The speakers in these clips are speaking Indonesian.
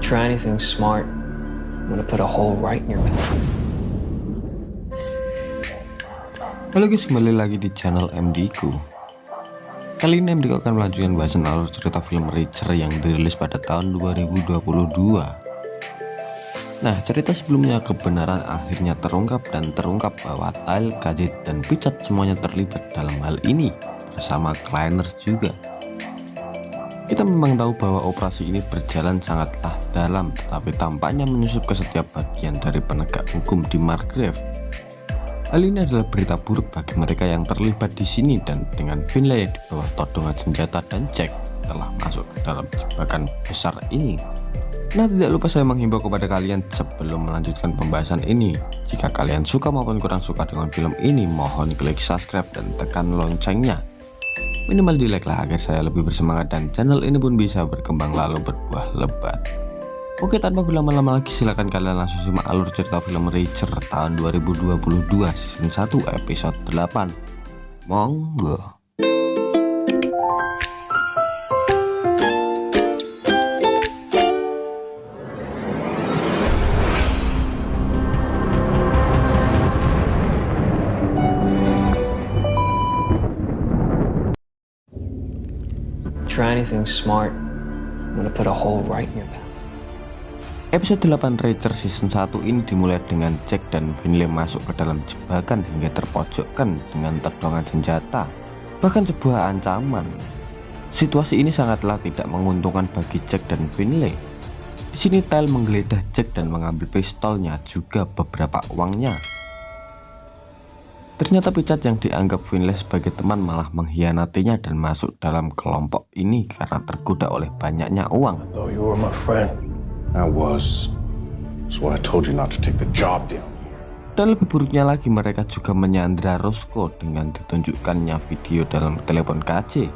Try anything smart, I'm gonna put a hole right in your mouth. Halo guys, kembali lagi di channel MD-ku. Kali ini MD-ku akan melanjutkan bahasan alur cerita film Reacher yang dirilis pada tahun 2022. Nah, cerita sebelumnya kebenaran akhirnya terungkap bahwa Tile, KJ, dan Picat semuanya terlibat dalam hal ini bersama Clyner juga. Kita memang tahu bahwa operasi ini berjalan sangatlah dalam, tetapi tampaknya menyusup ke setiap bagian dari penegak hukum di Margrave. Hal ini adalah berita buruk bagi mereka yang terlibat di sini, dan dengan Finlay di bawah todongan senjata dan Jack telah masuk ke dalam jebakan besar ini. Nah, tidak lupa saya menghimbau kepada kalian sebelum melanjutkan pembahasan ini, jika kalian suka maupun kurang suka dengan film ini, mohon klik subscribe dan tekan loncengnya. Minimal di like lah agar saya lebih bersemangat dan channel ini pun bisa berkembang lalu berbuah lebat. Oke, tanpa berlama-lama lagi silahkan kalian langsung simak alur cerita film Reacher tahun 2022 season 1 episode 8. Monggo. Try anything smart, I'm gonna put a hole right in your mouth. Episode 8 Reacher season 1 ini dimulai dengan Jack dan Finlay masuk ke dalam jebakan hingga terpojokkan dengan todongan senjata, bahkan sebuah ancaman. Situasi ini sangatlah tidak menguntungkan bagi Jack dan Finlay. Di sini Tile menggeledah Jack dan mengambil pistolnya juga beberapa uangnya. Ternyata Picat yang dianggap Finlay sebagai teman malah mengkhianatinya dan masuk dalam kelompok ini karena tergoda oleh banyaknya uang. Dan lebih buruknya lagi, mereka juga menyandra Roscoe dengan ditunjukkannya video dalam telepon KJ.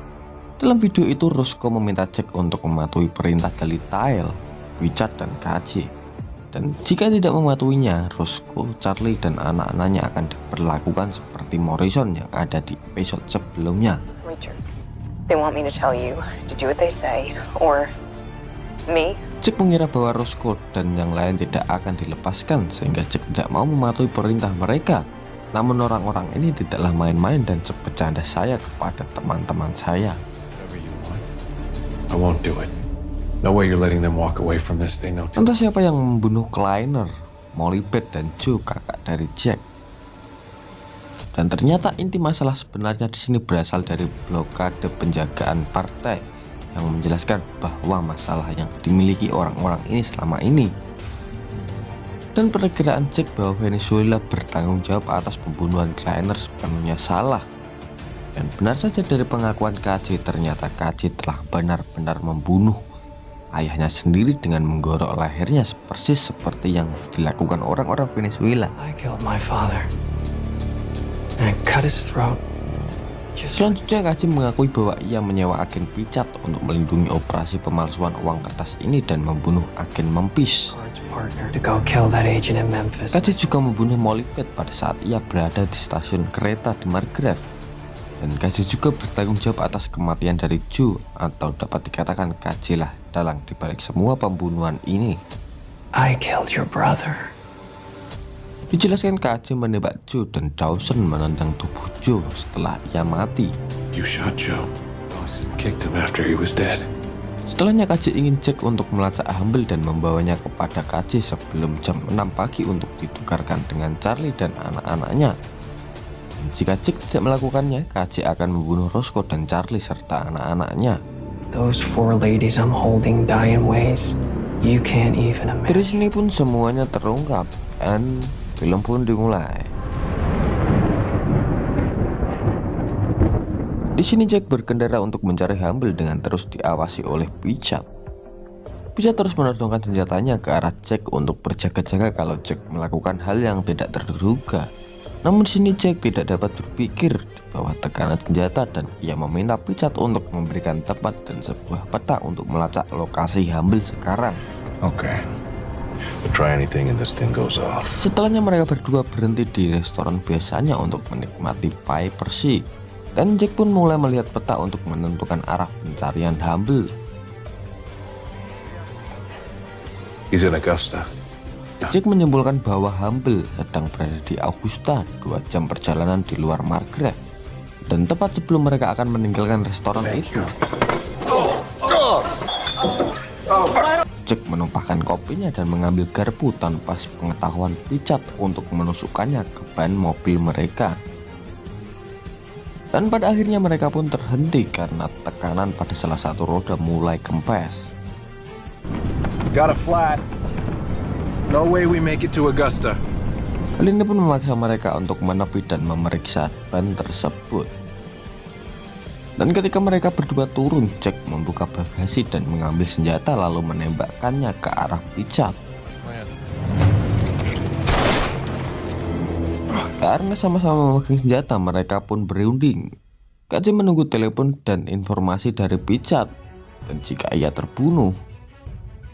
Dalam video itu Roscoe meminta Jack untuk mematuhi perintah dari Tile, Picat, dan KJ. Dan jika tidak mematuhinya, Roscoe, Charlie, dan anak-anaknya akan diperlakukan seperti Morrison yang ada di episode sebelumnya. Richard, they want me to tell you to do what they say, or me. Jack mengira bahwa Roscoe dan yang lain tidak akan dilepaskan, sehingga Jack tidak mau mematuhi perintah mereka. Namun orang-orang ini tidaklah main-main dan bercanda saya kepada teman-teman saya. I won't do it. No way you're letting them walk away from this. They know too. Entah siapa yang membunuh Clyner, Molly-Beth, dan Joe, kakak dari Jack. Dan ternyata inti masalah sebenarnya di sini berasal dari blokade penjagaan partai yang menjelaskan bahwa masalah yang dimiliki orang-orang ini selama ini. Dan perkiraan Jack bahwa Venezuela bertanggung jawab atas pembunuhan Clyner sepenuhnya salah. Dan benar saja dari pengakuan KJ, ternyata KJ telah benar-benar membunuh ayahnya sendiri dengan menggorok lehernya persis seperti yang dilakukan orang-orang Venezuela. I killed my father. I cut his throat. Selanjutnya KJ mengakui bahwa ia menyewa agen Picat untuk melindungi operasi pemalsuan uang kertas ini dan membunuh agen Memphis. KJ juga membunuh Molly-Beth pada saat ia berada di stasiun kereta di Margrave. Dan KJ juga bertanggung jawab atas kematian dari Joe, atau dapat dikatakan KJ lah dalang dibalik semua pembunuhan ini. I killed your brother. Dijelaskan KJ menembak Joe dan Dawson menendang tubuh Joe setelah ia mati. You shot Joe. Dawson kicked him after he was dead. Setelahnya KJ ingin Jack untuk melacak Humble dan membawanya kepada KJ sebelum jam 6 pagi untuk ditukarkan dengan Charlie dan anak-anaknya. Jika Jack tidak melakukannya, KJ akan membunuh Roscoe dan Charlie serta anak-anaknya. Those four ladies I'm holding die in ways you can't even Dari imagine. sini pun semuanya terungkap dan film pun dimulai. Di sini Jack berkendara untuk mencari Humble dengan terus diawasi oleh Picat. Picat terus menodongkan senjatanya ke arah Jack untuk berjaga-jaga kalau Jack melakukan hal yang tidak terduga. Namun di sini Jack tidak dapat berpikir di bawah tekanan senjata dan ia meminta Picat untuk memberikan tempat dan sebuah peta untuk melacak lokasi Humble sekarang. Okay. But try anything and this thing goes off. Setelahnya mereka berdua berhenti di restoran biasanya untuk menikmati pie Persi. Dan Jack pun mulai melihat peta untuk menentukan arah pencarian Humble. He's in Augusta. Jack menyimpulkan bahwa Humble sedang berada di Augusta, 2 jam perjalanan di luar Margaret. Dan tepat sebelum mereka akan meninggalkan restoran itu, Jack menumpahkan kopinya dan mengambil garpu tanpa sepengetahuan Richard untuk menusukkannya ke ban mobil mereka. Dan pada akhirnya mereka pun terhenti karena tekanan pada salah satu roda mulai kempes. Got a flat. No way we make it to Augusta. Hal ini pun memaksa mereka untuk menepi dan memeriksa ban tersebut. Dan ketika mereka berdua turun, Jack membuka bagasi dan mengambil senjata lalu menembakkannya ke arah Richard. Karena sama-sama memegang senjata, mereka pun berunding. KJ menunggu telepon dan informasi dari Richard. Dan jika ia terbunuh,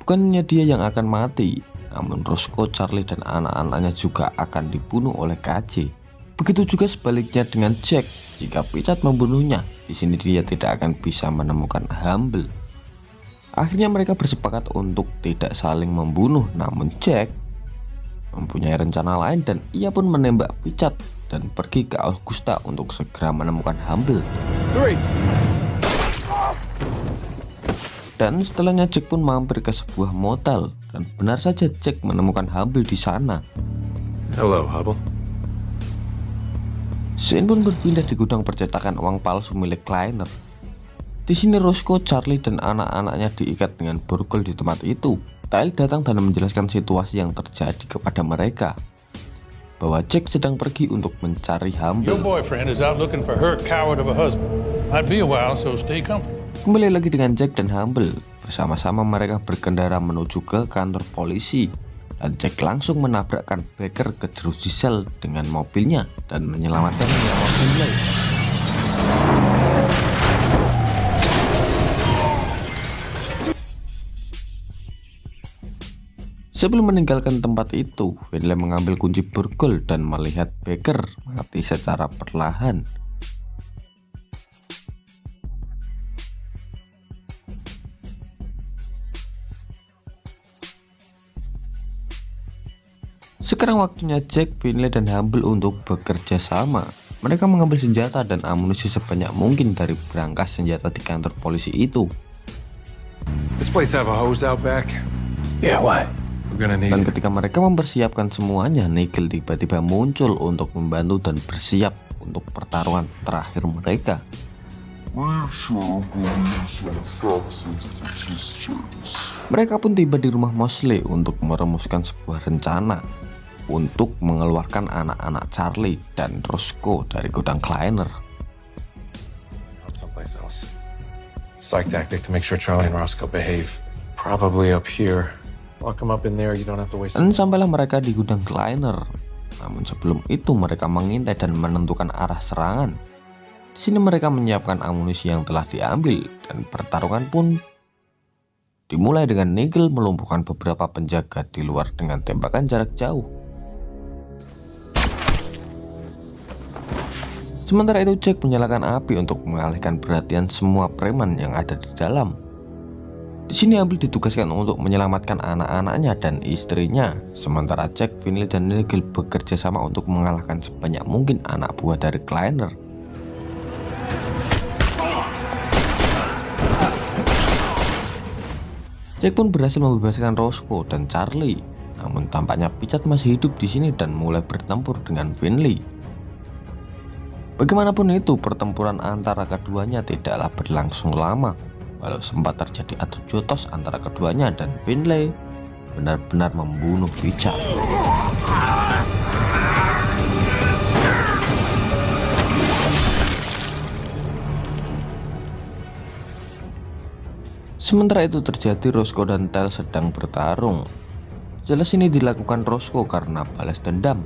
bukan hanya dia yang akan mati, namun Roscoe, Charlie, dan anak-anaknya juga akan dibunuh oleh KJ. Begitu juga sebaliknya dengan Jack. Jika Richard membunuhnya, di sini dia tidak akan bisa menemukan Humble. Akhirnya mereka bersepakat untuk tidak saling membunuh, namun Jack mempunyai rencana lain dan ia pun menembak Richard dan pergi ke Augusta untuk segera menemukan Humble. Dan setelahnya Jack pun mampir ke sebuah motel dan benar saja Jack menemukan Humble di sana. Hello, Hubble. Scene pun berpindah di gudang percetakan uang palsu milik Kleiner. Di sini Roscoe, Charlie, dan anak-anaknya diikat dengan borgol di tempat itu. Tyle datang dan menjelaskan situasi yang terjadi kepada mereka, bahwa Jack sedang pergi untuk mencari Humble. Your boyfriend is out looking for her coward of a husband. Might be a while, so stay comfortable. Kembali lagi dengan Jack dan Humble. Bersama-sama mereka berkendara menuju ke kantor polisi. Dan Jack langsung menabrakkan Baker ke jeruji sel dengan mobilnya dan menyelamatkan nyawa Finlay. Sebelum meninggalkan tempat itu, Finlay mengambil kunci borgol dan melihat Baker mati secara perlahan. Sekarang waktunya Jack, Finlay, dan Humble untuk bekerja sama. Mereka mengambil senjata dan amunisi sebanyak mungkin dari berangkas senjata di kantor polisi itu. This place have a hose out back? Yeah, why? We're gonna need Dan it. ketika mereka mempersiapkan semuanya, Nigel tiba-tiba muncul untuk membantu dan bersiap untuk pertarungan terakhir mereka. Mereka pun tiba di rumah Mosley untuk merumuskan sebuah rencana untuk mengeluarkan anak-anak Charlie dan Roscoe dari gudang Kleiner. Out someplace else. Psych tactic to make sure Charlie and Roscoe behave. Probably up here. Lock them up in there. You don't have to waste. Dan sampailah mereka di gudang Kleiner. Namun sebelum itu mereka mengintai dan menentukan arah serangan. Di sini mereka menyiapkan amunisi yang telah diambil dan pertarungan pun dimulai dengan Nigel melumpuhkan beberapa penjaga di luar dengan tembakan jarak jauh. Sementara itu Jack menyalakan api untuk mengalihkan perhatian semua preman yang ada di dalam. Di sini Humble ditugaskan untuk menyelamatkan anak-anaknya dan istrinya, sementara Jack, Finlay, dan Nigel bekerja sama untuk mengalahkan sebanyak mungkin anak buah dari Kleiner. Jack pun berhasil membebaskan Roscoe dan Charlie, namun tampaknya Richard masih hidup di sini dan mulai bertempur dengan Finlay. Bagaimanapun itu, pertempuran antara keduanya tidaklah berlangsung lama. Walau sempat terjadi adu jotos antara keduanya dan Finlay benar-benar membunuh Richard. Sementara itu terjadi, Roscoe dan Tyle sedang bertarung. Jelas ini dilakukan Roscoe karena balas dendam,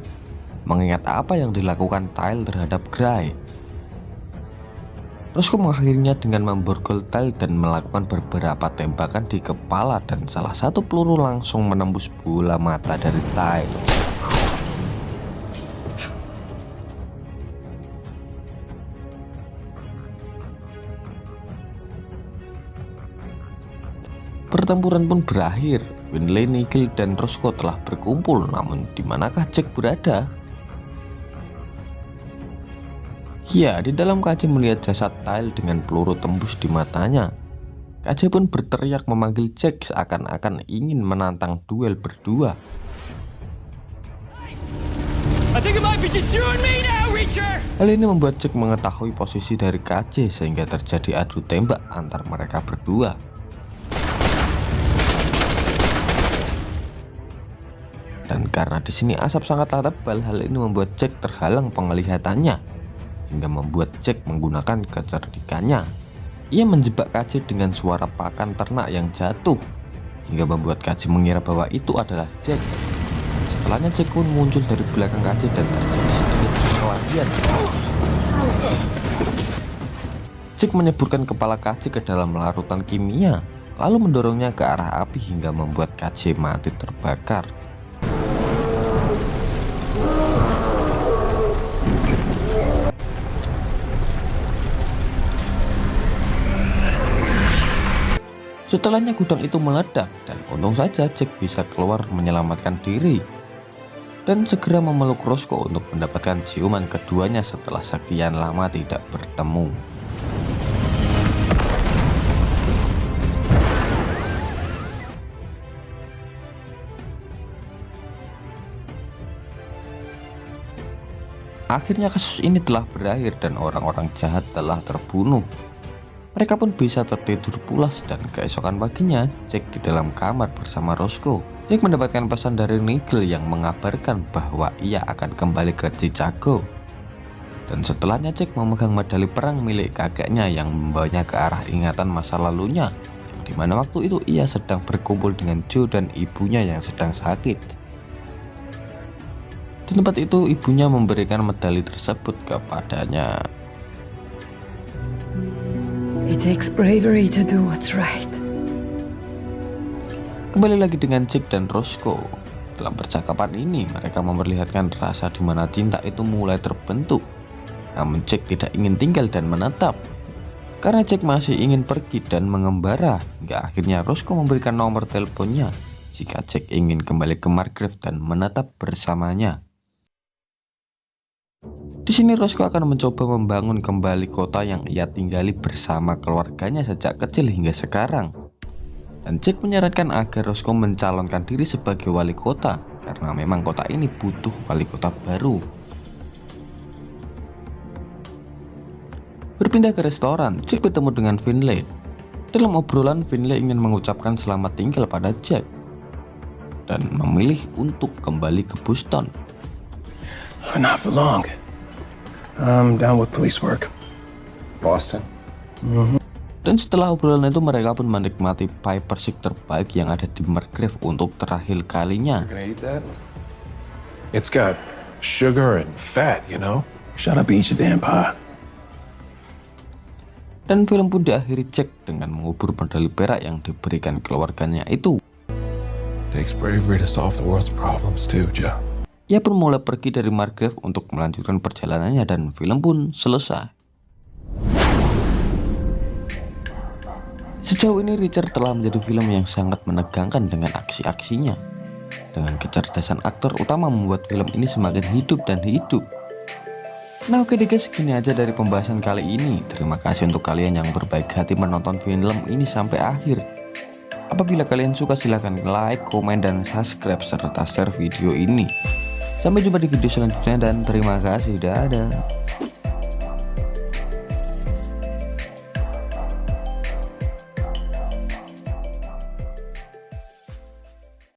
mengingat apa yang dilakukan Tyle terhadap Gray. Roscoe mengakhirinya dengan memborgol Tyle dan melakukan beberapa tembakan di kepala dan salah satu peluru langsung menembus bola mata dari Tyle. Pertempuran pun berakhir. Finlay, Nigel, dan Roscoe telah berkumpul, namun di manakah Jack berada? Ya, di dalam KJ melihat jasad Tyle dengan peluru tembus di matanya. KJ pun berteriak memanggil Jack seakan-akan ingin menantang duel berdua. Hal ini membuat Jack mengetahui posisi dari KJ sehingga terjadi adu tembak antar mereka berdua. Dan karena di sini asap sangatlah tebal, hal ini membuat Jack terhalang penglihatannya hingga membuat Jack menggunakan kecerdikannya. Ia menjebak KJ dengan suara pakan ternak yang jatuh hingga membuat KJ mengira bahwa itu adalah Jack. Setelahnya Jack pun muncul dari belakang KJ dan terjadi sedikit perkelahian. Jack menyeburkan kepala KJ ke dalam larutan kimia, lalu mendorongnya ke arah api hingga membuat KJ mati terbakar. Setelahnya gudang itu meledak dan untung saja Jack bisa keluar menyelamatkan diri dan segera memeluk Roscoe untuk mendapatkan ciuman keduanya setelah sekian lama tidak bertemu. Akhirnya kasus ini telah berakhir dan orang-orang jahat telah terbunuh. Mereka pun bisa tertidur pulas dan keesokan paginya Jack di dalam kamar bersama Roscoe. Jack mendapatkan pesan dari Nigel yang mengabarkan bahwa ia akan kembali ke Chicago. Dan setelahnya Jack memegang medali perang milik kakeknya yang membawanya ke arah ingatan masa lalunya, yang dimana waktu itu ia sedang berkumpul dengan Joe dan ibunya yang sedang sakit. Di tempat itu ibunya memberikan medali tersebut kepadanya. It takes bravery to do what's right. Kembali lagi dengan Jack dan Roscoe. Dalam percakapan ini mereka memperlihatkan rasa di mana cinta itu mulai terbentuk. Namun Jack tidak ingin tinggal dan menetap, karena Jack masih ingin pergi dan mengembara. Hingga akhirnya Roscoe memberikan nomor teleponnya jika Jack ingin kembali ke Margrave dan menetap bersamanya. Di sini Roscoe akan mencoba membangun kembali kota yang ia tinggali bersama keluarganya sejak kecil hingga sekarang. Dan Jack menyarankan agar Roscoe mencalonkan diri sebagai wali kota karena memang kota ini butuh wali kota baru. Berpindah ke restoran, Jack bertemu dengan Finlay. Dalam obrolan, Finlay ingin mengucapkan selamat tinggal pada Jack dan memilih untuk kembali ke Boston. Not for long. I'm down with police work. Boston? Dan setelah obrolan itu mereka pun menikmati pie persik terbaik yang ada di Margrave untuk terakhir kalinya. Gonna eat that? It's got sugar and fat, you know? Shut up and eat your damn pie. Dan film pun diakhiri Jack dengan mengubur medali perak yang diberikan keluarganya itu. Takes bravery to solve the world's problems too, Joe. Ia pun mulai pergi dari Margrave untuk melanjutkan perjalanannya dan film pun selesai. Sejauh ini Richard telah menjadi film yang sangat menegangkan dengan aksi-aksinya. Dengan kecerdasan aktor utama membuat film ini semakin hidup dan hidup. Nah oke deh guys, segini aja dari pembahasan kali ini. Terima kasih untuk kalian yang berbaik hati menonton film ini sampai akhir. Apabila kalian suka silahkan like, komen, dan subscribe serta share video ini. Sampai jumpa di video selanjutnya dan terima kasih. Dadah.